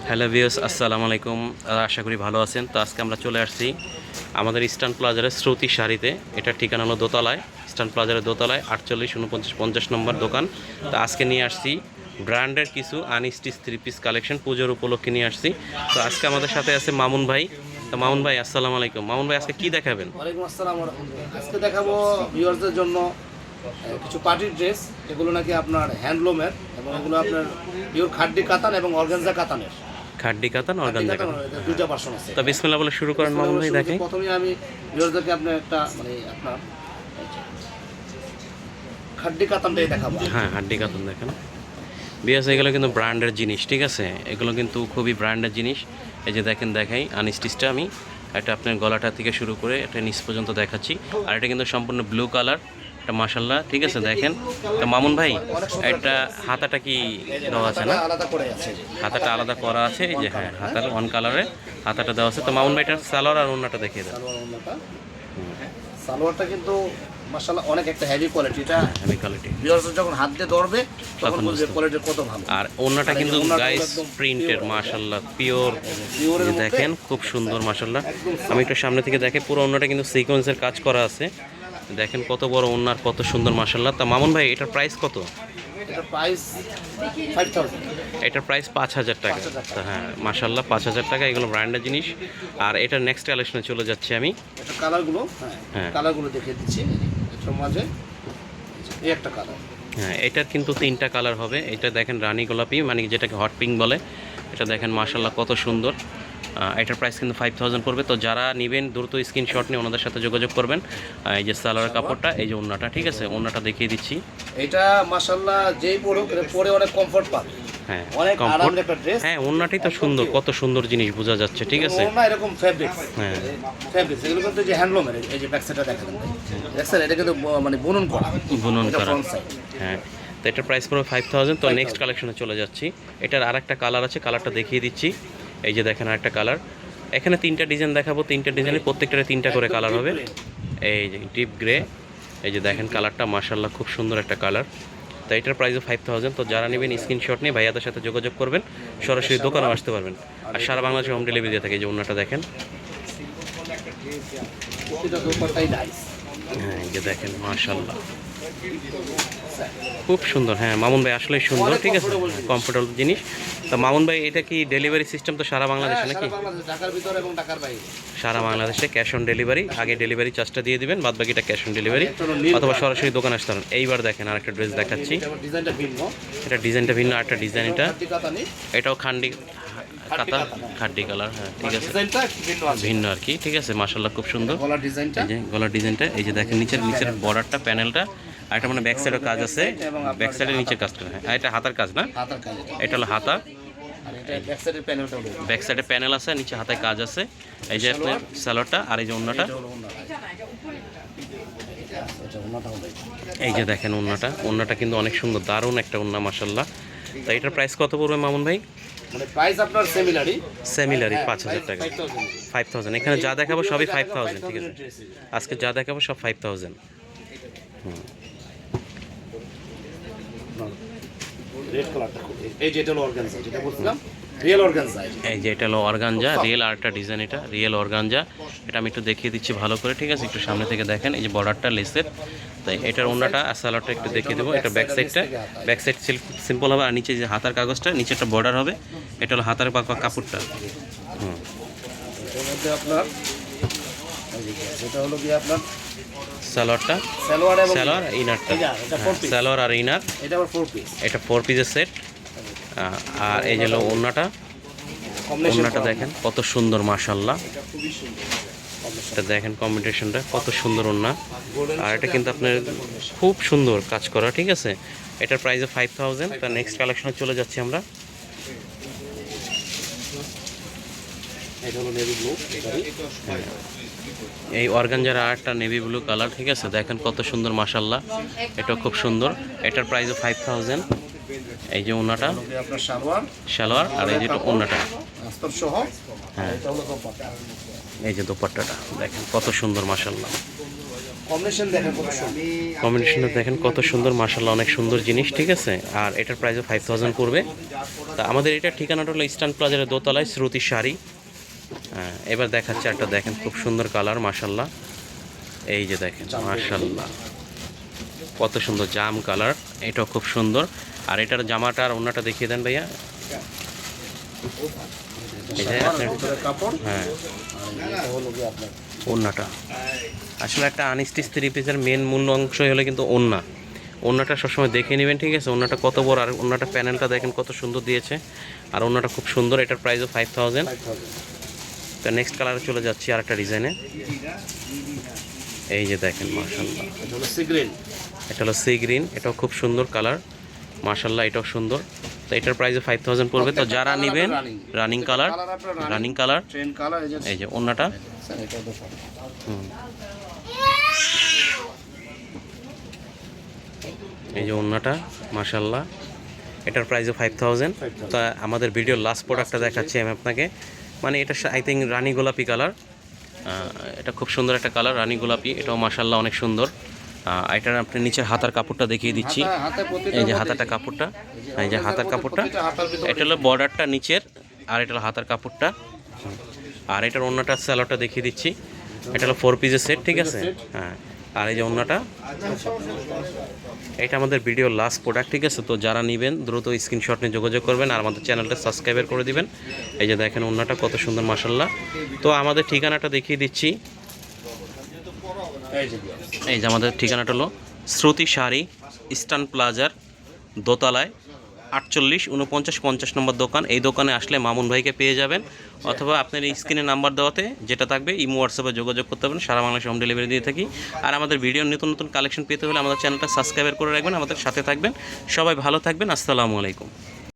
Hello viewers, আসসালামু আলাইকুম। আশা করি ভালো আছেন। তো আজকে আমরা চলে আসছি আমাদের ইস্টার্ন প্লাজারের শ্রুতি শাড়িতে। এটার ঠিকানা হলো দোতলায়, ইস্টার্ন প্লাজারের দোতলায় 48, 49, 50 নম্বর দোকান। তো আজকে নিয়ে আসছি ব্র্যান্ডের কিছু আনস্টিচ 3 পিস কালেকশন, পুজোর উপলক্ষে নিয়ে আসছি। তো আজকে আমাদের সাথে আছে মামুন ভাই। তো মামুন ভাই, আসসালামু আলাইকুম। মামুন ভাই, আজকে কি দেখাবেন? ওয়ালাইকুম আসসালাম ওয়া রাহমাতুল্লাহ। আজকে দেখাবো ভিউয়ারদের জন্য কিছু পার্টির ড্রেস, এগুলো নাকি আপনার হ্যান্ডলুমের এবং এগুলো আপনার পিওর খাড্ডি কাতান এবং অর্গানজা কাতানের। খাড্ডি কাতান, অর্গানজা কাতান, দুইটা ভার্সন আছে। তো বিসমিল্লাহ বলে শুরু করেন মামুন ভাই। দেখেন প্রথমে আমি ভিউয়ারদেরকে আপনার একটা আপনার খাড্ডি কাতানটাই দেখাবো। হ্যাঁ, হাড্ডি কাতান দেখেন। বিয়াস, এগুলো কিন্তু ব্র্যান্ডের জিনিস, ঠিক আছে? এগুলো কিন্তু খুবই ব্র্যান্ডের জিনিস। এই যে দেখেন, দেখাই আনস্টিচটা আমি। এটা আপনার গলাটা থেকে শুরু করে এটা নিচ পর্যন্ত দেখাচ্ছি। আর এটা কিন্তু সম্পূর্ণ ব্লু কালার, এটা মাশাল্লাহ, ঠিক আছে? দেখেন তো মামুন ভাই, এটা হাতাটা কি দেওয়া আছে না? হাতাটা আলাদা করা আছে। এই যে হ্যাঁ, হাতার ওয়ান কালারে হাতাটা দেওয়া আছে। তো মামুন ভাই, এটার সালোয়ার আর ওন্নাটা দেখিয়ে দেন। সালোয়ারটা কিন্তু মাশাআল্লাহ অনেক একটা হেভি কোয়ালিটি। এটা হেভি কোয়ালিটি, ভিউয়াররা যখন হাত দিয়ে ধরবে তখন বুঝবে কোয়ালিটি কত ভালো। আর ওন্নাটা কিন্তু গাইস প্রিন্টের, মাশাআল্লাহ পিওর। দেখেন খুব সুন্দর মাশাআল্লাহ। আমি একটু সামনে থেকে দেখে, পুরো ওন্নাটা কিন্তু সিকোয়েন্সের কাজ করা আছে। দেখেন কত বড় ওন্নার, কত সুন্দর মাশাআল্লাহ। তা মামুন ভাই, এটার প্রাইস কত? এটার প্রাইস 5000। এটার প্রাইস 5000 টাকা। তো হ্যাঁ মাশাআল্লাহ, 5000 টাকা। এগুলো ব্র্যান্ডের জিনিস। আর এটার নেক্সট কালেকশনে চলে যাচ্ছি আমি। এটা কালারগুলো, হ্যাঁ কালারগুলো দেখিয়ে দিচ্ছি। এটার মাঝে এই একটা কালার। হ্যাঁ, এটার কিন্তু 3টা কালার হবে। এটা দেখেন রানী গোলাপি, মানে যেটাকে হট পিঙ্ক বলে। এটা দেখেন মাশাআল্লাহ কত সুন্দর। এটার প্রাইস কিন্তু 5000 পড়বে। তো যারা নেবেন দ্রুত স্ক্রিনশট নিয়ে ওনাদের সাথে যোগাযোগ করবেন। এই যে সালোয়ার কাপড়টা, এই যে ওন্নাটা, ঠিক আছে? ওন্নাটা দেখিয়ে দিচ্ছি। এটা মাশাআল্লাহ যেই পরুক পরে অনেক কমফর্ট পাবে। হ্যাঁ, অনেক কমফর্ট। আরামের একটা ড্রেস। হ্যাঁ, ওন্নাটাই তো সুন্দর, কত সুন্দর জিনিস বোঝা যাচ্ছে, ঠিক আছে? ওন্না এরকম ফেব্রিক, হ্যাঁ ফেব্রিক এগুলো কিন্তু যে হ্যান্ডলুমের। এই যে ব্যাক সাইডটা দেখেন, দেখছেন? এটা কিন্তু মানে বুনন করা, বুনন এটা করা। Front side. হ্যাঁ, তো এটার প্রাইস পড়বে 5000। তো নেক্সট কালেকশনে চলে যাচ্ছি। এটার আরেকটা কালার আছে, কালারটা দেখিয়ে দিচ্ছি। এই যে দেখেন আরেকটা কালার। এখানে 3টা ডিজাইন দেখাবো, 3টা ডিজাইনে প্রত্যেকটারে 3টা করে কালার হবে। এই যে ডিপ গ্রে, এই যে দেখেন কালারটা মাশাআল্লাহ খুব সুন্দর একটা কালার। তো এটার প্রাইসও 5000। তো যারা নেবেন স্ক্রিনশট নিয়ে ভাইয়াদের সাথে যোগাযোগ করবেন, সরাসরি দোকানেও আসতে পারবেন। আর সারা বাংলাদেশে হোম ডেলিভারি দিয়ে থাকে। এই যে ওন্নাটা দেখেন। এটা দোপাট্টাই নাইস। হ্যাঁ, এই যে দেখেন মাশাআল্লাহ খুব সুন্দর। হ্যাঁ মামুন ভাই, আসলেই সুন্দর, ঠিক আছে? কমফোর্টেবল জিনিস। তো মামুন ভাই, এটা কি ডেলিভারি সিস্টেম তো সারা বাংলাদেশে নাকি? সারা বাংলাদেশে, ঢাকার ভিতরে এবং ঢাকার বাইরে। সারা বাংলাদেশে ক্যাশ অন ডেলিভারি। আগে ডেলিভারি চার্জটা দিয়ে দিবেন, বাদ বাকিটা ক্যাশ অন ডেলিভারি, অথবা সরাসরি দোকানে আসতে পারেন। এইবার দেখেন আরেকটা ড্রেস দেখাচ্ছি। ডিজাইনটা ভিন্ন, এটা ডিজাইনটা ভিন্ন। আরেকটা ডিজাইন, এটা খাড্ডি কাতানি, এটাও খান্ডি কাতান, খাড্ডি কালার। হ্যাঁ, ঠিক আছে, ডিজাইনটা একটু ভিন্ন আছে। ভিন্ন আর কি, ঠিক আছে? মাশাআল্লাহ খুব সুন্দর। গলার ডিজাইনটা, এই যে গলার ডিজাইনটা, এই যে দেখেন নিচের বর্ডারটা, প্যানেলটা। আর এটা মানে ব্যাক সাইডের কাজ আছে, ব্যাক সাইডের নিচের কাজটা। হ্যাঁ, এটা হাতার কাজ না? হাতার কাজ। এটা হলো হাতা। আর এটা ব্যাক সাইডের প্যানেলটা হলো, ব্যাক সাইডে প্যানেল আছে, নিচে হাতায় কাজ আছে। এই যে আপনার সালোয়ারটা, আর এই যে ওন্নাটা। এটা হলো ওন্নাটা। এটা ওন্নাটা হলো এটা। এই যে দেখেন ওন্নাটা। ওন্নাটা কিন্তু অনেক সুন্দর, দারুণ একটা ওন্না মাশাআল্লাহ। তো এটার প্রাইস কত পড়বে মামুন ভাই? মানে প্রাইস আপনার সিমিলারই, 5000 টাকা। 5000। এখানে যা দেখাবো সবই 5000, ঠিক আছে? আজকে যা দেখাবো সব 5000। রেড কালারটা খুব, এই যে এটা হলো অর্গানজা, যেটা বলছিলাম রিয়েল অর্গানজা। এই যে এটা হলো অর্গানজা, রিয়েল। আরেকটা ডিজাইন, এটা রিয়েল অর্গানজা। এটা আমি একটু দেখিয়ে দিচ্ছি ভালো করে, ঠিক আছে? একটু সামনে থেকে দেখেন, এই যে বর্ডারটা লেসের। তাই এটার ওন্নাটা আর সালোয়ারটা একটু দেখিয়ে দেবো। এটা ব্যাক সাইডটা, ব্যাক সাইড সিম্পল হবে। আর নিচে যে হাতার কাগজটা, নিচে একটা বর্ডার হবে। এটা হলো হাতার কাপড়টা। এর মধ্যে আপনার যেটা হলো কি আপনার সালোয়ারটা, সালোয়ার এবং সালোয়ার ইনারটা। এটা 4 পিস, সালোয়ার আর ইনার, এটা আবার 4 পিস। এটা 4 পিসের সেট। আর এই যে হলো ওন্নাটা। ওন্নাটা দেখেন কত সুন্দর মাশাআল্লাহ। এটা দেখেন কম্বিনেশনটা কত সুন্দর ওন্না। আর এটা কিন্তু আপনার খুব সুন্দর কাজ করা, ঠিক আছে? এটার প্রাইস 5000। তার নেক্সট কালেকশনে চলে যাচ্ছি আমরা। এটা হলো নেভি ব্লু। এই অর্গানজার আরেকটা নেভি ব্লু কালার, ঠিক আছে? দেখেন কত সুন্দর মাশাআল্লাহ। এটা খুব সুন্দর। এটার প্রাইসও 5000। এই যে ওন্নাটা, আপনার সালোয়ার, সালোয়ার, আর এই যে ওন্নাটা। আস্তর সহ। হ্যাঁ, এটা হলো দোপাট্টা। এই যে দোপাট্টাটা দেখেন কত সুন্দর মাশাআল্লাহ। কম্বিনেশন দেখেন কত সুন্দর। কম্বিনেশনটা দেখেন কত সুন্দর, মাশাআল্লাহ অনেক সুন্দর জিনিস, ঠিক আছে। আর এটার প্রাইসও 5000 পড়বে। তা আমাদের এটার ঠিকানাটা হলো ইস্টার্ন প্লাজার দোতলায়, শ্রুতি শাড়ি। এবার দেখাচ্ছে একটা, দেখেন খুব সুন্দর কালার, মাশাআল্লাহ। এই যে দেখেন মাশাআল্লাহ কত সুন্দর জাম কালার, এটাও খুব সুন্দর। আর এটার জামাটা আর ওন্নাটা দেখিয়ে দেন ভাইয়া। এই যে আপনার কাপড়, হ্যাঁ আর এটা হলো কি আপনার ওন্নাটা। আসলে একটা আনস্টিচ থ্রি পিসের মেন মূল অংশই হলো কিন্তু ওন্না। ওন্নাটা সবসময় দেখে নেবেন, ঠিক আছে। ওন্নাটা কত বড়, আর ওন্নাটা প্যানেলটা দেখেন কত সুন্দর দিয়েছে। আর ওন্নাটা খুব সুন্দর, এটার প্রাইসও 5000। 5000। তো নেক্সট কালারে চলে যাচ্ছি আর একটা ডিজাইনে। এই যে দেখেন মাশাআল্লাহ, এটা হলো সি গ্রিন। এটা হলো সি গ্রিন, এটাও খুব সুন্দর কালার, মাশাআল্লাহ এটাও সুন্দর। তো এটার প্রাইসও 5000 পড়বে। তো যারা নেবেন running colour, running colour, train colour, এই যে ওন্নাটা, এটা তো সব। এই যে ওন্নাটা মাশাআল্লাহ, এটার প্রাইসও 5000। তা আমাদের ভিডিওর লাস্ট প্রোডাক্টটা দেখাচ্ছি আমি আপনাকে। মানে এটা আই থিঙ্ক রানী গোলাপি কালার, এটা খুব সুন্দর একটা কালার, রানী গোলাপি, এটাও মাশাআল্লাহ অনেক সুন্দর। এটার আপনি নিচের হাতার কাপড়টা দেখিয়ে দিচ্ছি। হাতে প্রতিটা এই যে হাতাটা কাপড়টা, এই যে হাতার কাপড়টা, এটা হলো বর্ডারটা নিচের, আর এটা হলো হাতার কাপড়টা। আর এটার ওন্নাটা স্যালোটা দেখিয়ে দিচ্ছি। এটা হলো 4 পিসের সেট, ঠিক আছে। হ্যাঁ, আর এই যে ওন্নাটা, এটা আমাদের ভিডিওর লাস্ট প্রোডাক্ট, ঠিক আছে। তো যারা নেবেন দ্রুত স্ক্রিনশট নিয়ে যোগাযোগ করবেন, আর আমাদের চ্যানেলটা সাবস্ক্রাইব করে দিবেন। এই যে দেখেন ওন্নাটা কত সুন্দর মাশাআল্লাহ। তো আমাদের ঠিকানাটা দেখিয়ে দিচ্ছি। এই যে আমাদের ঠিকানাটা হলো শ্রুতি শাড়ি, ইস্টার্ন প্লাজার দোতলায়, 48 49 50 নম্বর দোকান। এই দোকানে আসলে মামুন ভাইকে পেয়ে যাবেন, অথবা আপনার এই স্ক্রিনে নাম্বার দেওয়াতে যেটা থাকবে ইমো হোয়াটসঅ্যাপে যোগাযোগ করতে পারেন। সারা বাংলাদেশে হোম ডেলিভারি দিয়ে থাকি। আর আমাদের ভিডিওর নতুন নতুন কালেকশন পেতে হলে আমাদের চ্যানেলটা সাবস্ক্রাইব করে রাখবেন, আমাদের সাথে থাকবেন। সবাই ভালো থাকবেন, আসসালামু আলাইকুম।